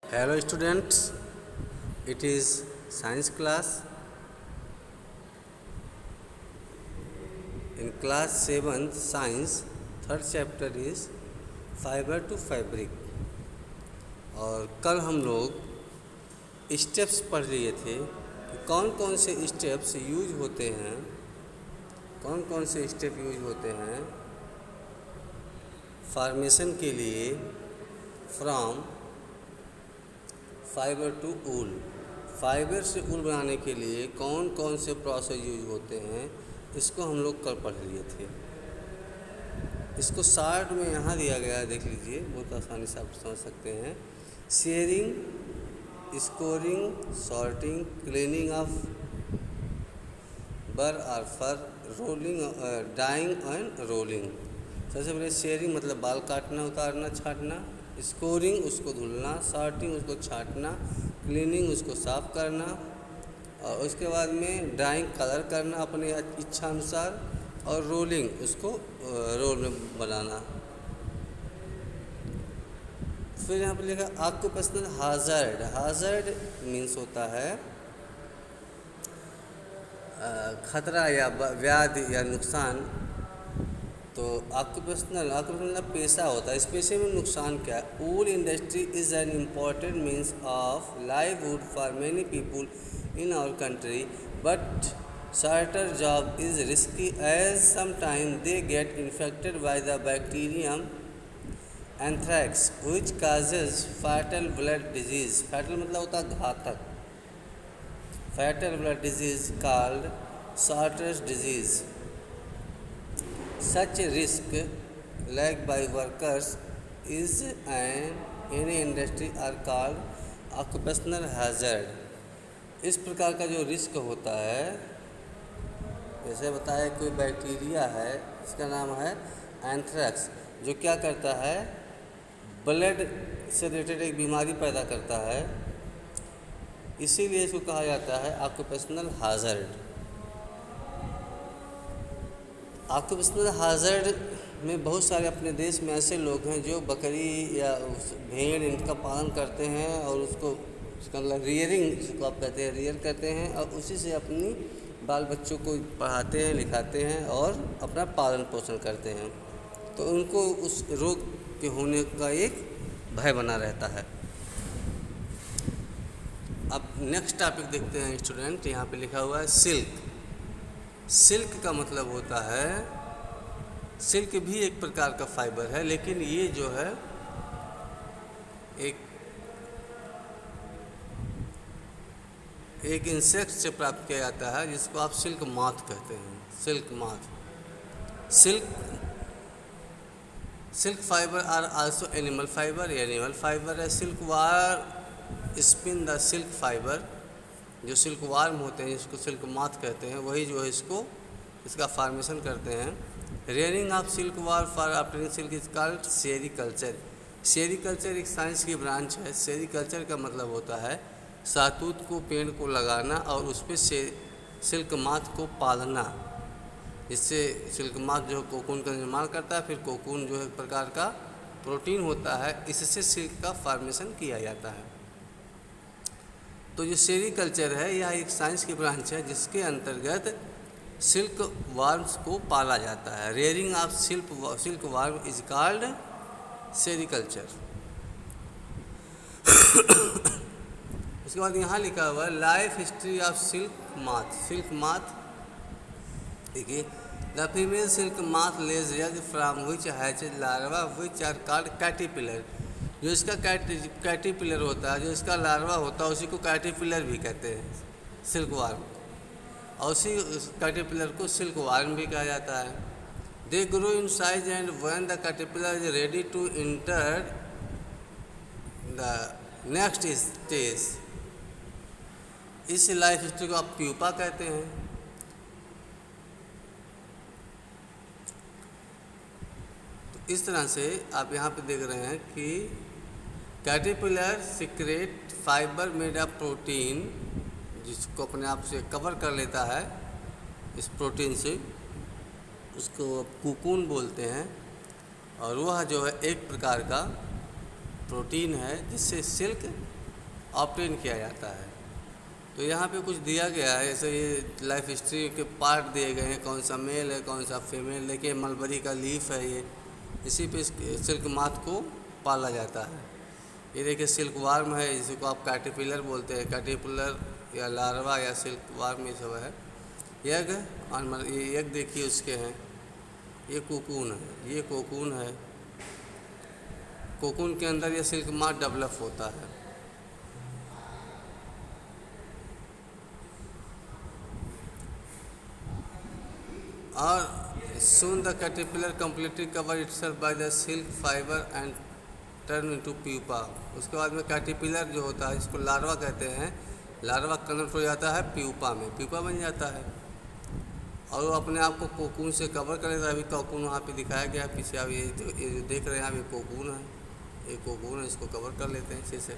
Hello students, it is science class. In class 7th science, third chapter is fiber to fabric. और कल हम लोग steps पढ़ लिए थे कि कौन कौन से स्टेप्स यूज होते हैं, कौन कौन से स्टेप यूज होते हैं फॉर्मेशन के लिए from fibre to wool. Fibre से ऊल बनाने के लिए कौन कौन से प्रोसेस यूज होते हैं, इसको हम लोग कल पढ़ लिए थे। इसको शार्ट में यहाँ दिया गया है, देख लीजिए, बहुत आसानी से आप समझ सकते हैं। Sharing, scoring, sorting, cleaning of बर और फर, रोलिंग, डाइंग एंड रोलिंग। सबसे पहले शेयरिंग मतलब बाल काटना, उतारना, छाँटना। स्कोरिंग उसको धुलना, सॉर्टिंग उसको छाँटना, क्लीनिंग उसको साफ़ करना, और उसके बाद में ड्राइंग कलर करना अपने इच्छा अनुसार, और रोलिंग उसको रोल में बनाना। फिर यहाँ पर लिखा ऑक्यूपेशनल हाजर्ड। हाजर्ड मीन्स होता है खतरा या व्याधि या नुकसान। तो ऑक्यूपेशनल मतलब पेशा होता है। इस पेशे में नुकसान क्या है? Wool industry is an important means of livelihood for many people in our country, but certain job is risky as sometimes they get infected by the bacterium anthrax which causes fatal blood disease. fatal मतलब होता है घातक। fatal blood disease called Shorter's disease. Such risk like by workers is an any industry are called occupational hazard. इस प्रकार का जो risk होता है, जैसे बताया कोई बैक्टीरिया है, इसका नाम है एंथ्रैक्स, जो क्या करता है, ब्लड से रिलेटेड एक बीमारी पैदा करता है, इसीलिए इसको कहा जाता है ऑक्यूपेशनल हाजर्ड। ऑक्यूपेशनल हाजर्ड में बहुत सारे अपने देश में ऐसे लोग हैं जो बकरी या भेड़ इनका पालन करते हैं और उसको रियरिंग, जिसको आप कहते हैं, रियर करते हैं, और उसी से अपनी बाल बच्चों को पढ़ाते हैं, लिखाते हैं और अपना पालन पोषण करते हैं। तो उनको उस रोग के होने का एक भय बना रहता है। अब नेक्स्ट टॉपिक देखते हैं स्टूडेंट। यहाँ पे लिखा हुआ है सिल्क। सिल्क का मतलब होता है, सिल्क भी एक प्रकार का फाइबर है, लेकिन ये जो है एक इंसेक्ट से प्राप्त किया जाता है, जिसको आप सिल्क माथ कहते हैं। Silk moth. Silk fibre are also animal fibre. Animal fibre है। Silk worm spin the silk fibre. जो सिल्क वार्म होते हैं, जिसको सिल्क माथ कहते हैं, वही जो है इसका फार्मेशन करते हैं। Rearing of silk war for obtaining silk is called sericulture. Sericulture एक साइंस की ब्रांच है। सेरीकल्चर का मतलब होता है सातूत को, पेड़ को लगाना और उस पर सिल्क माथ को पालना, जिससे सिल्क माथ जो कोकून का निर्माण करता है। फिर कोकून जो है एक प्रकार का प्रोटीन होता है, इससे सिल्क का फार्मेशन किया जाता है। तो जो सेरीकल्चर है, यह एक साइंस की ब्रांच है जिसके अंतर्गत सिल्क वार्म्स को पाला जाता है। Rearing of silk worm is called sericulture. उसके बाद यहाँ लिखा हुआ है life history of silk moth. Silk moth देखिए, the female silk moth lays egg from which hatches larva which are called caterpillar. जो इसका कैटरपिलर होता है, जो इसका लार्वा होता है, उसी को कैटरपिलर भी कहते हैं, सिल्क वार्म। और उसी कैटरपिलर को सिल्क वार्म भी कहा जाता है। They grow in size and when the caterpillar is ready to enter the next stage, इस लाइफ हिस्ट्री को आप प्यूपा कहते हैं। तो इस तरह से आप यहाँ पे देख रहे हैं कि caterpillar secret fibre made of protein, जिसको अपने आप से कवर कर लेता है इस प्रोटीन से, उसको कोकून बोलते हैं। और वह जो है एक प्रकार का प्रोटीन है जिससे सिल्क ऑब्टेन किया जाता है। तो यहाँ पे कुछ दिया गया है, जैसे ये लाइफ हिस्ट्री के पार्ट दिए गए हैं, कौन सा मेल है कौन सा फीमेल, देखिए मलबरी का लीफ है ये, इसी पे सिल्क माथ को पाला जाता है। ये देखिए सिल्क वार्म है, जिसको आप कैटरपिलर बोलते हैं, कैटरपिलर या लार्वा या सिल्क वार्म ये सब है। एग, और ये एग देखिए उसके हैं, ये कोकून है, ये कोकून है, कोकून के अंदर ये सिल्क माथ डेवलप होता है। और soon the caterpillar completely cover itself by the silk fiber and turn into pupa। उसके बाद में कैटरपिलर जो होता है, इसको लार्वा कहते हैं, लार्वा कन्वर्ट हो जाता है प्यूपा में, प्यूपा बन जाता है और वो अपने आप को कोकून से कवर कर लेता है। अभी कोकून वहाँ पे दिखाया गया है पीछे, आप ये जो देख रहे हैं आप, ये कोकून है, ये कोकून है, इसको कवर कर लेते हैं इसी से।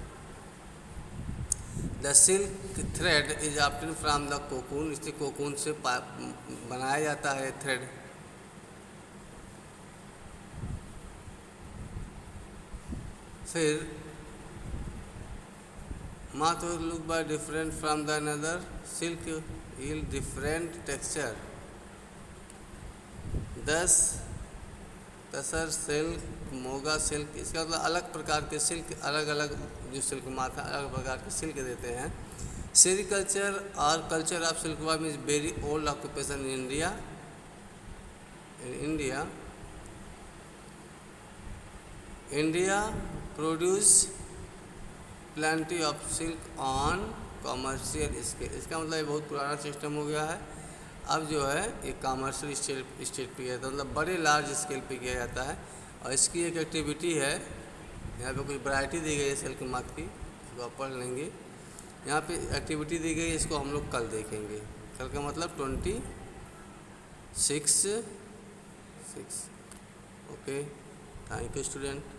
The silk thread is obtain from the cocoon, इससे कोकून से बनाया जाता है थ्रेड। फिर moth look by different from the another, silk yield different texture, Tasar silk, Muga silk, इसका मतलब अलग प्रकार के सिल्क, अलग अलग जो सिल्क माथा अलग प्रकार के सिल्क देते हैं। सेरिकल्चर और culture of silk worm is very old occupation in India. India produce plenty of silk on commercial scale. इसका मतलब ये बहुत पुराना सिस्टम हो गया है, अब जो है ये कॉमर्शियल स्टेट पे किया जाता है, मतलब बड़े लार्ज स्केल पे किया जाता है। और इसकी एक एक्टिविटी है, यहाँ पे कुछ वैरायटी दी गई है सिल्क माथ की, इसको आप पढ़ लेंगे। यहाँ पे एक्टिविटी दी गई है, इसको हम लोग कल देखेंगे। कल का मतलब 26। Okay, thank you student.